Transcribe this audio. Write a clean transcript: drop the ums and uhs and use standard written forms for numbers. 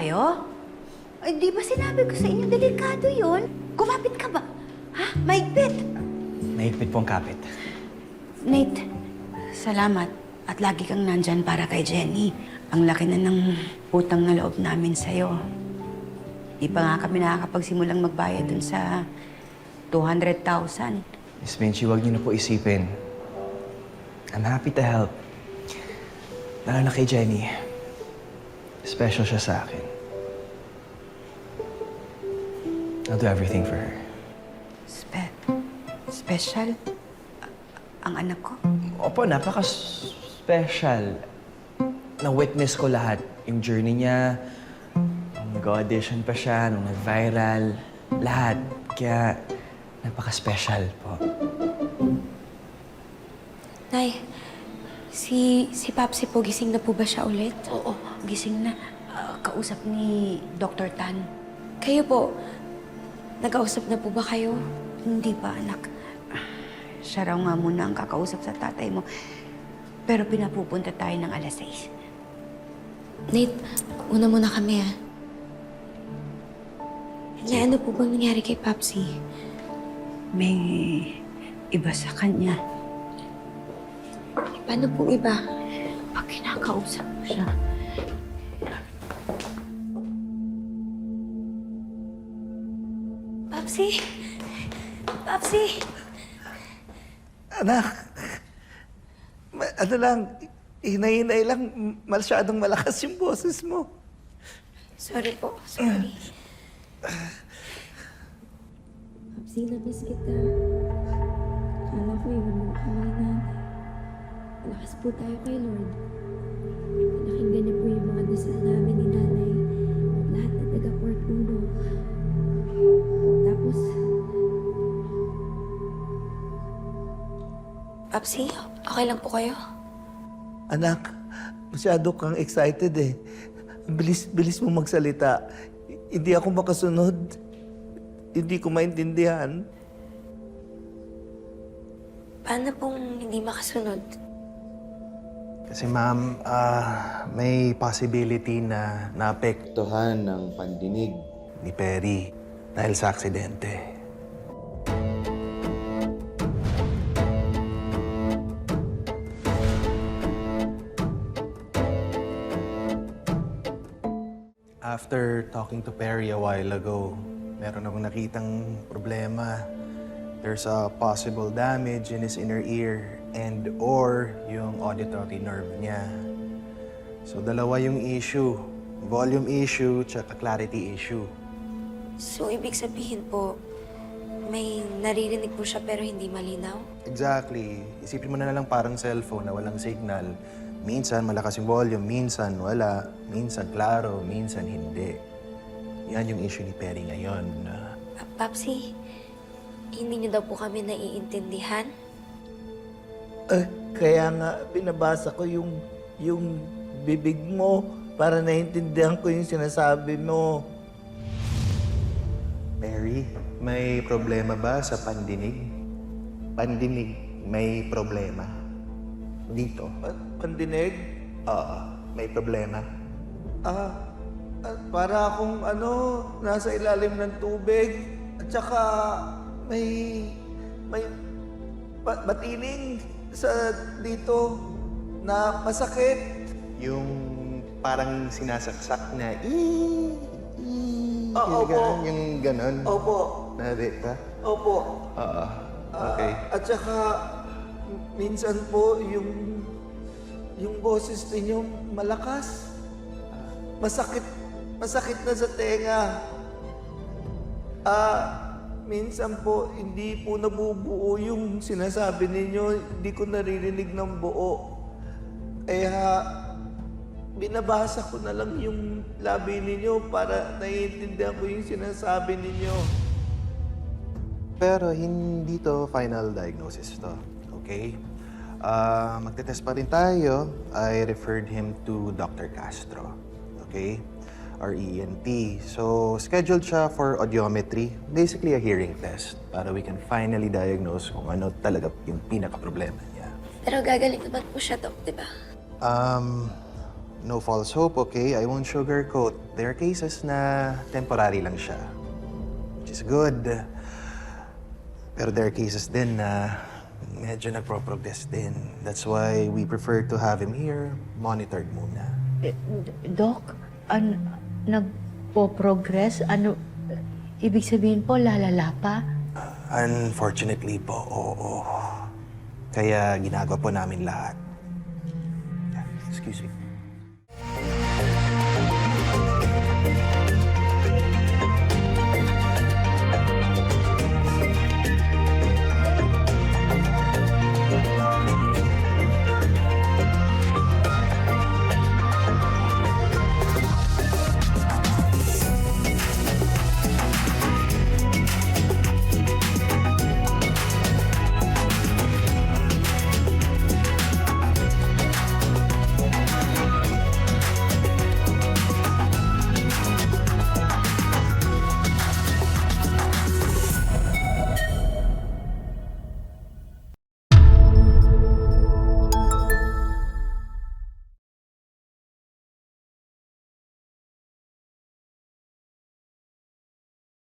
kayo? Ay, di ba sinabi ko sa inyo, delikado yun? Kumapit ka ba? Ha? Maigpit? Mahigpit po ang kapit. Nate, salamat. At lagi kang nandyan para kay Jenny. Ang laki na ng utang na loob namin sa'yo. Di pa nga kami nakakapagsimulang magbayad dun sa 200,000. Miss Minchie, huwag niyo na po isipin. I'm happy to help. Lalo na kay Jenny. Special siya sa akin. I'll do everything for her. Special? Ang anak ko? Opo, napaka-special. Na-witness ko lahat. Yung journey niya, nung nag-audition pa siya, nung nag-viral, lahat. Kaya, napaka-special po. Nay, si Papsi po, gising na po ba siya ulit? Oo, gising na. Kausap ni Dr. Tan. Kayo po, nag-ausap na po ba kayo? Hindi pa, anak. Siya raw nga muna ang kakausap sa tatay mo. Pero pinapupunta tayo ng alas 6. Nate, una muna kami ano po bang nangyari kay Papsi? May iba sa kanya. Paano pong iba? Pag kinakausap mo siya. Papsi! Papsi! Anak, ano lang, hinay-hinay lang, masyadong malakas yung boses mo. Sorry po, sorry. Papsi, na-miss kita. Akala ko iwan mo kami ni nanay. Malakas po tayo kay Lord. Pinakinggan niyo po yung mga dasal namin ni nanay. At lahat na taga-Port Uno. Tapos, Papsi, okay lang po kayo? Anak, masyado kang excited eh. Ang bilis mo magsalita. Hindi ako makasunod. Hindi ko maintindihan. Paano pong hindi makasunod? Kasi ma'am, may possibility na naapektuhan ng pandinig ni Perry dahil sa aksidente. After talking to Perry a while ago, meron akong nakitang problema. There's a possible damage in his inner ear and or yung auditory nerve niya. So dalawa yung issue, volume issue tsaka clarity issue. So, ibig sabihin po, may naririnig po siya pero hindi malinaw? Exactly. Isipin mo na lang parang cellphone na walang signal. Minsan malakas yung volume, minsan wala, minsan klaro, minsan hindi. Yan yung issue ni Perry ngayon. Papsi, hindi niyo daw po kami naiintindihan? Kaya nga, binabasa ko yung bibig mo para naiintindihan ko yung sinasabi mo. Perry, may problema ba sa pandinig? Pandinig, may problema. Dito. Pandinig? Oo, may problema. Para akong nasa ilalim ng tubig. At saka may batining sa dito na masakit. Yung parang sinasaksak na Opo. Yung ganon. Opo. Nari ka? Opo. Oo. Okay. At saka minsan po yung boses ninyo malakas. Masakit na sa tenga. Minsan po hindi po nabubuo yung sinasabi ninyo. Hindi ko naririnig ng buo. Kaya binabasa ko na lang yung labi ninyo para naiintindihan ko yung sinasabi ninyo. Pero hindi to final diagnosis to. Okay? Magte-test pa rin tayo. I referred him to Dr. Castro. Okay? Our ENT. So, scheduled siya for audiometry. Basically, a hearing test. Para we can finally diagnose kung ano talaga yung pinaka-problema niya. Pero gagaling naman po siya, Dok, di ba? no false hope, okay? I won't sugarcoat. There are cases na temporary lang siya, which is good. Pero there are cases din na medyo nagpro-progress din. That's why we prefer to have him here, monitored muna. Doc, nagpo-progress? Ano, ibig sabihin po, lalala pa? Unfortunately po, oo. Kaya ginagawa po namin lahat. Excuse me.